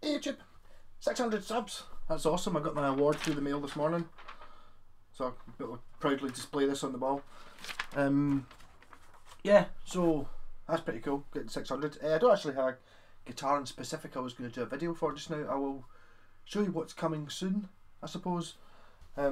Hey YouTube, 600 subs. That's awesome. I got my award through the mail this morning, so I'll proudly display this on the wall. Yeah, so that's pretty cool. Getting 600. I don't actually have a guitar in specific I was going to do a video for just now. I will show you what's coming soon, I suppose. I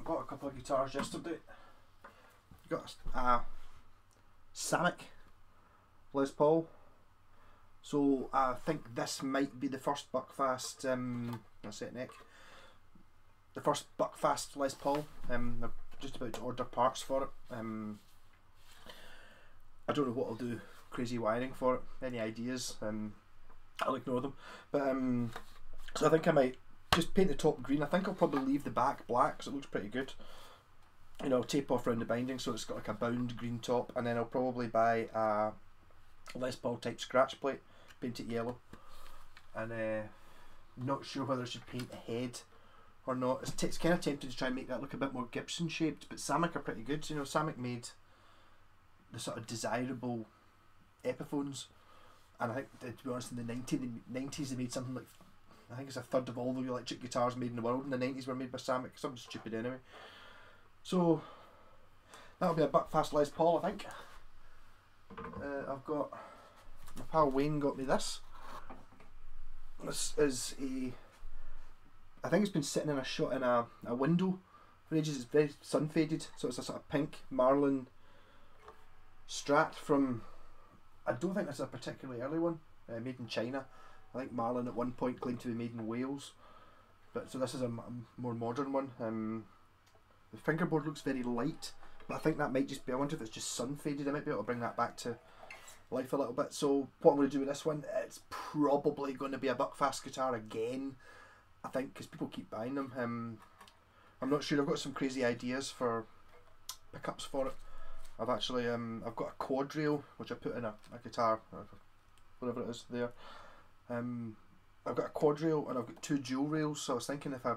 bought a couple of guitars yesterday. Got a Samick Les Paul. So I think this might be the first Buckfast, I'll say it neck, the first Buckfast Les Paul. I'm just about to order parts for it. I don't know what I'll do crazy wiring for it. Any ideas? I'll ignore them. But so I think I might just paint the top green. I think I'll probably leave the back black because it looks pretty good. You know, I'll tape off around the binding so it's got like a bound green top, and then I'll probably buy a Les Paul type scratch plate, paint it yellow, and not sure whether I should paint the head or not. It's kind of tempted to try and make that look a bit more Gibson shaped, but Samick are pretty good. You know, Samick made the sort of desirable Epiphones, and I think, to be honest, in the 90s they made something like, I think it's a third of all the electric guitars made in the world in the 90s were made by Samick. Something stupid anyway. So that'll be a Buckfast Les Paul, I think. I've got, my pal Wayne got me this. This is I think it's been sitting in a shot in a window for ages. It's very sun faded, so it's a sort of pink Marlin Strat from, I don't think it's a particularly early one, made in China. I think Marlin at one point claimed to be made in Wales, but so this is a more modern one. The fingerboard looks very light, but I think that might just be, I wonder if it's just sun faded. I might be able to bring that back to life a little bit. So what I'm going to do with this one, it's probably going to be a Buckfast guitar again, I think, because people keep buying them. I'm not sure. I've got some crazy ideas for pickups for it. I've actually I've got a quad rail which I put in a guitar, whatever it is there. I've got a quad rail and I've got two dual rails, so I was thinking if I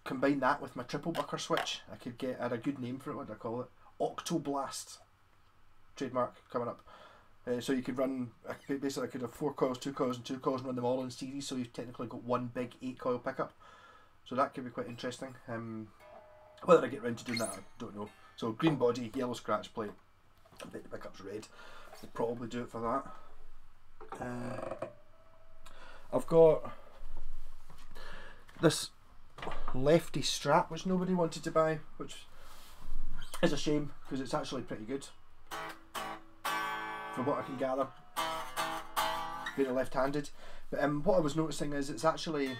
combine that with my triple bucker switch, I had a good name for it. What do I call it? Octoblast. Trademark coming up. So you could run, basically I could have 4 coils, 2 coils and 2 coils and run them all in series, so you've technically got one big 8 coil pickup. So that could be quite interesting. Whether I get around to doing that, I don't know. So green body, yellow scratch plate, I bet the pickup's red. I'll probably do it for that. I've got this Lefty Strat which nobody wanted to buy, which is a shame because it's actually pretty good from what I can gather, being left-handed. But what I was noticing is it's actually,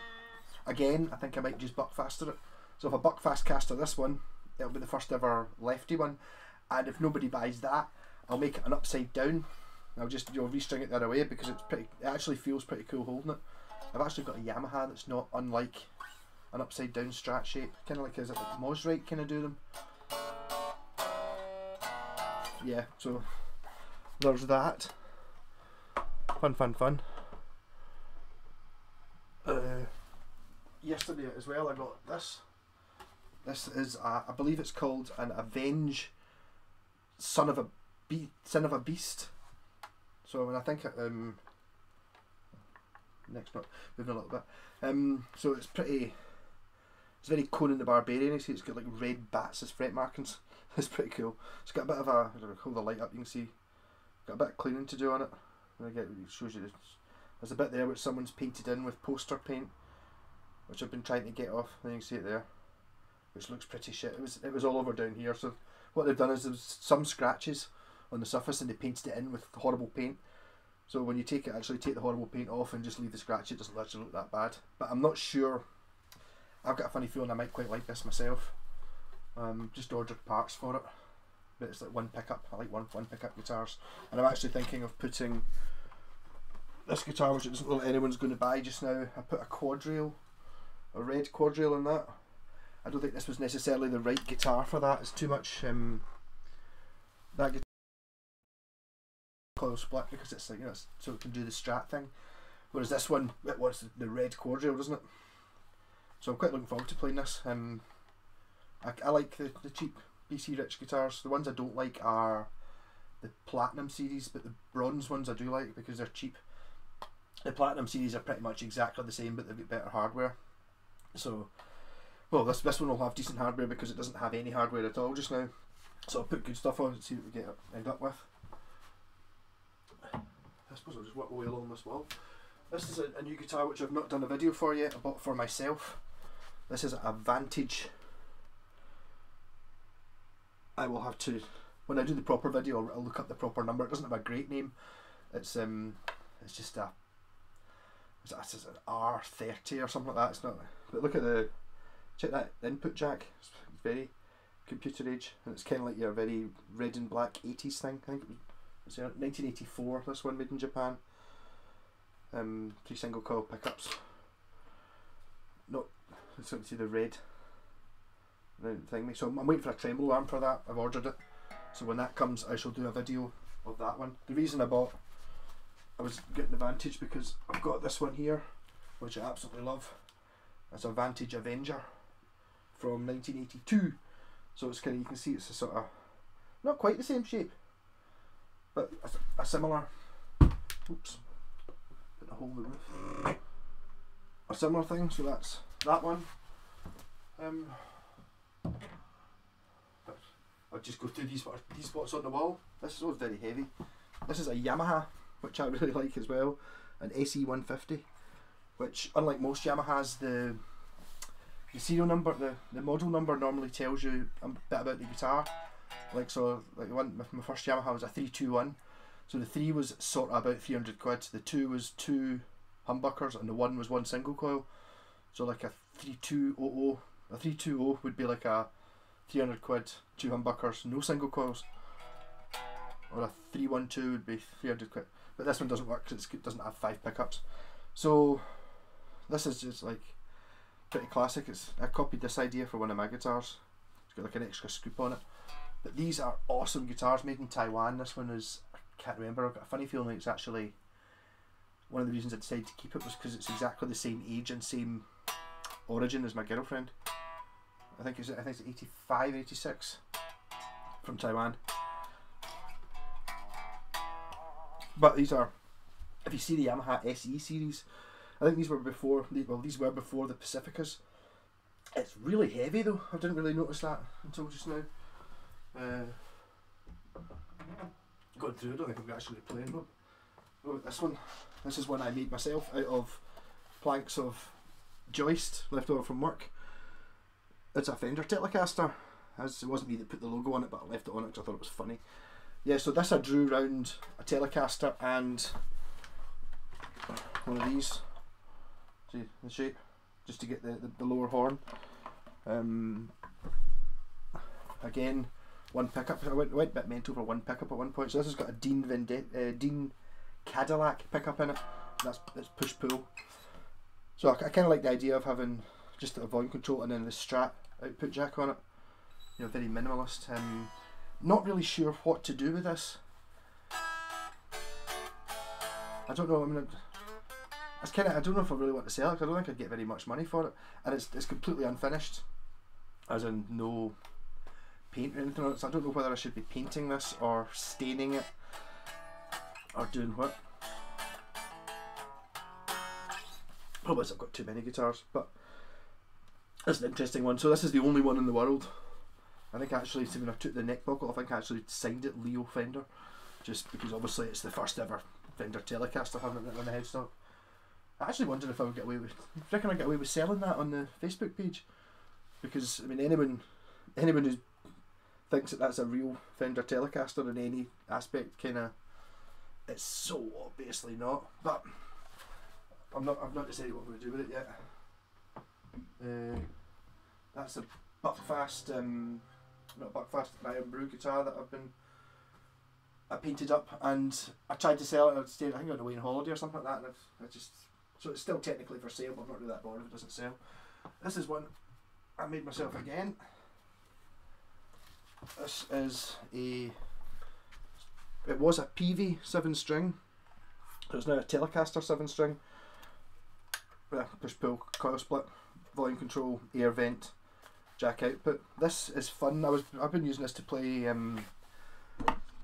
again, I think I might just Buckfaster it. So if I Buckfast caster this one, it'll be the first ever lefty one, and if nobody buys that, I'll make it an upside down. I'll just restring it the other way because it actually feels pretty cool holding it. I've actually got a Yamaha that's not unlike an upside down Strat shape, kind of like, is it like Mosrite kind of do them? Yeah, so there's that. Fun. Yesterday as well I got this. This is I believe it's called an Avenge Son of a Beast. So I think next note, moving a little bit. So it's very Conan the Barbarian. You see it's got like red bats as fret markings. It's pretty cool. It's got a bit of a, I don't know, hold the light up, you can see, got a bit of cleaning to do on it. And again, it shows you there's a bit there which someone's painted in with poster paint, which I've been trying to get off. And you can see it there, which looks pretty shit. It was all over down here. So what they've done is there's some scratches on the surface and they painted it in with horrible paint. So when you actually take the horrible paint off and just leave the scratch, it doesn't actually look that bad. But I'm not sure. I've got a funny feeling I might quite like this myself. Just ordered parts for it, but it's like one pickup. I like one pickup guitars, and I'm actually thinking of putting this guitar, which it doesn't look like anyone's going to buy just now. I put a quad rail, a red quad rail on that. I don't think this was necessarily the right guitar for that. It's too much that guitar coil split because it's like, you know, so it can do the Strat thing, whereas this one, it wants the red quad rail, doesn't it? So I'm quite looking forward to playing this. I like the cheap BC Rich guitars. The ones I don't like are the Platinum series, but the bronze ones I do like because they're cheap. The Platinum series are pretty much exactly the same, but they've got better hardware. So, well, this one will have decent hardware because it doesn't have any hardware at all just now. So I'll put good stuff on and see what we end up with. I suppose I'll just work my way along this wall. This is a new guitar which I've not done a video for yet. I bought for myself. This is a Vantage. I will have to, when I do the proper video, I'll look up the proper number. It doesn't have a great name. It's just it's an R30 or something like that. It's not. But look at check that input jack. It's very computer age, and it's kind of like your very red and black 80s thing. I think it was 1984. This one made in Japan. 3 single coil pickups. No, so you can see the red thing. So I'm waiting for a tremolo arm for that. I've ordered it. So when that comes, I shall do a video of that one. The reason I was getting the Vantage because I've got this one here, which I absolutely love. It's a Vantage Avenger from 1982. So it's kind of, you can see it's a sort of, not quite the same shape, but a similar, oops, put a hole in the roof. A similar thing, so that's that one. I'll just go through these spots on the wall. This is always very heavy. This is a Yamaha, which I really like as well, an SE150, which unlike most Yamahas, the serial number, the model number normally tells you a bit about the guitar. Like my first Yamaha was a 321, so the 3 was sort of about 300 quid, the 2 was 2 humbuckers, and the 1 was 1 single coil. So like a 320 would be like a 300 quid, 2 humbuckers, no single coils. Or a 312 would be 300 quid. But this one doesn't work because it doesn't have 5 pickups. So this is just like pretty classic. I copied this idea for one of my guitars. It's got like an extra scoop on it. But these are awesome guitars made in Taiwan. This one is, I can't remember, I've got a funny feeling it's actually, one of the reasons I decided to keep it was because it's exactly the same age and same origin as my girlfriend. I think it's 85, 86 from Taiwan. But these are, if you see the Yamaha SE series, I think these were before the Pacificas. It's really heavy though. I didn't really notice that until just now. Going through, I don't think I'm actually playing them. Oh, this one. This is one I made myself out of planks of joist left over from work. It's a Fender Telecaster. As it wasn't me that put the logo on it, but I left it on it because I thought it was funny. Yeah, so this I drew around a Telecaster and one of these. See the shape, just to get the lower horn. Again, one pickup. I went a bit mental for one pickup at one point. So this has got a Dean Cadillac pickup in it. That's push pull. So I kind of like the idea of having just a volume control and then the Strat output jack on it. You know, very minimalist. Not really sure what to do with this. I don't know. I mean, I don't know if I really want to sell it because I don't think I'd get very much money for it, and it's completely unfinished, as in no paint or anything on it. So I don't know whether I should be painting this or staining it or doing what. Probably I've got too many guitars, but it's an interesting one. So this is the only one in the world. I think actually, when I took the neck buckle, I think I actually signed it Leo Fender, just because obviously it's the first ever Fender Telecaster having it on the headstock. I actually wondered if I would get away with. I reckon I'd get away with selling that on the Facebook page, because I mean anyone who thinks that that's a real Fender Telecaster in any aspect, it's so obviously not. But I've not decided what I'm going to do with it yet. That's a Buckfast, not Buckfast, an Iron Brew guitar that I painted up, and I tried to sell it. I think I went away on holiday or something like that, and so it's still technically for sale, but I'm not really that bothered if it doesn't sell. This is one I made myself again. This is it was a Peavey 7-string, so it's now a Telecaster 7-string. Push pull coil split, volume control, air vent, jack output. This is fun. I've been using this to play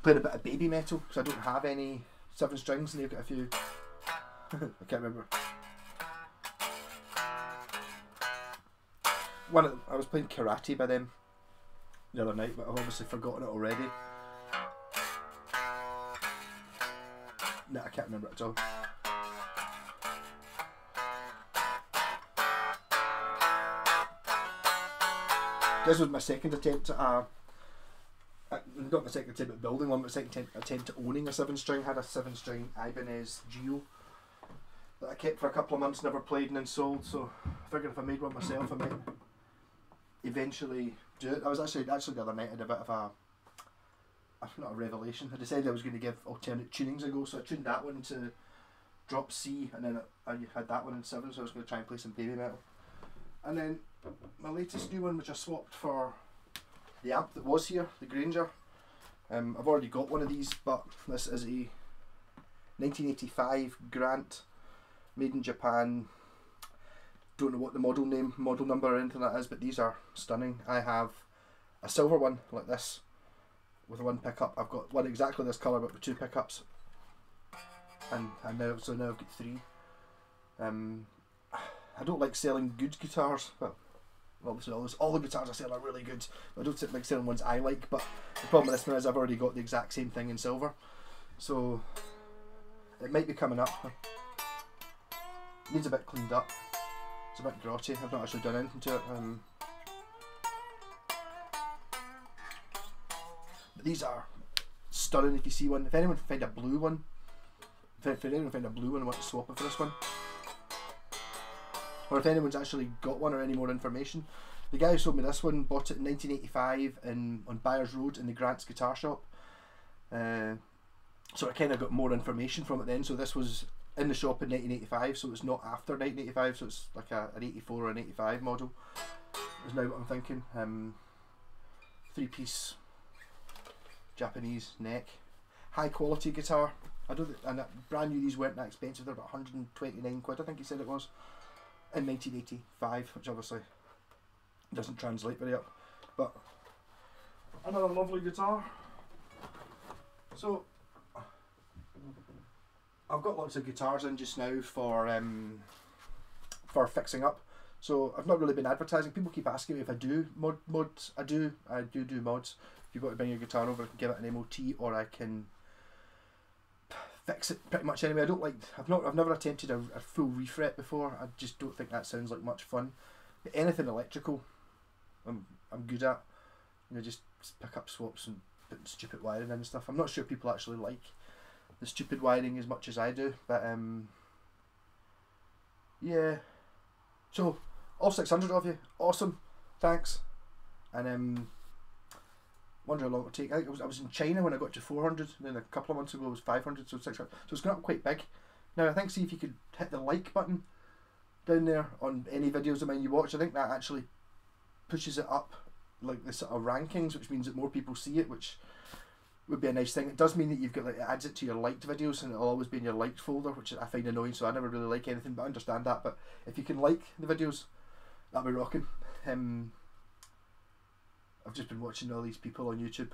playing a bit of baby metal because I don't have any 7 strings, and they've got a few I can't remember. I was playing Karate by them the other night, but I've obviously forgotten it already. Nah, I can't remember it at all. This was my second attempt at not my second attempt at building one, but my second attempt at owning a 7-string. Had a 7-string Ibanez Geo that I kept for a couple of months, never played and then sold, so I figured if I made one myself I might eventually do it. I was actually the other night I had a bit of not a revelation. I decided I was going to give alternate tunings a go, so I tuned that one to drop C, and then I had that one in 7, so I was going to try and play some baby metal. And then my latest new one, which I swapped for the amp that was here, the Granger. I've already got one of these, but this is a 1985 Grant, made in Japan. Don't know what the model number or anything like that is, but these are stunning. I have a silver one like this with one pickup. I've got one exactly this colour but with 2 pickups, and now I've got 3. I don't like selling good guitars. Well, obviously all the guitars I sell are really good. I don't like selling ones I like, but the problem with this one is I've already got the exact same thing in silver, so it might be coming up. It needs a bit cleaned up. It's a bit grotty. I've not actually done anything to it. But these are stunning. If you see one, if anyone can find a blue one, if anyone find a blue one and want to swap it for this one, or if anyone's actually got one or any more information. The guy who sold me this one bought it in 1985 on Byers Road in the Grant's Guitar Shop. So I kind of got more information from it then. So this was in the shop in 1985, so it's not after 1985, so it's like an 84 or an 85 model is now what I'm thinking. 3-piece Japanese neck, high quality guitar. And brand new, these weren't that expensive. They're about 129 quid, I think he said it was, in 1985, which obviously doesn't translate very up, but another lovely guitar. So I've got lots of guitars in just now for fixing up, so I've not really been advertising. People keep asking me if I do mods. I do mods. If you've got to bring your guitar over, I can give it an MOT, or I can fix it pretty much anyway. I've never attempted a full refret before. I just don't think that sounds like much fun. But anything electrical, I'm good at. Just pick up swaps and put stupid wiring in and stuff. I'm not sure people actually like the stupid wiring as much as I do, but yeah. So all 600 of you, awesome, thanks. And wonder how long it'll take. I think I was in China when I got to 400, and then a couple of months ago it was 500, so 600. So it's gone up quite big. Now I think, see if you could hit the like button down there on any videos of mine you watch. I think that actually pushes it up, like the sort of rankings, which means that more people see it, which would be a nice thing. It does mean that you've got, like, it adds it to your liked videos, and it'll always be in your liked folder, which I find annoying, so I never really like anything, but I understand that. But if you can like the videos, that'll be rocking. I've just been watching all these people on YouTube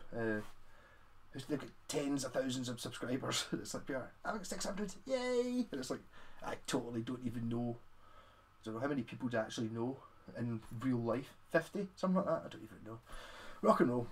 they've got tens of thousands of subscribers. It's like, I've got 600, yay! And it's like, I totally don't even know. I don't know how many people do I actually know in real life. 50, something like that. I don't even know. Rock and roll.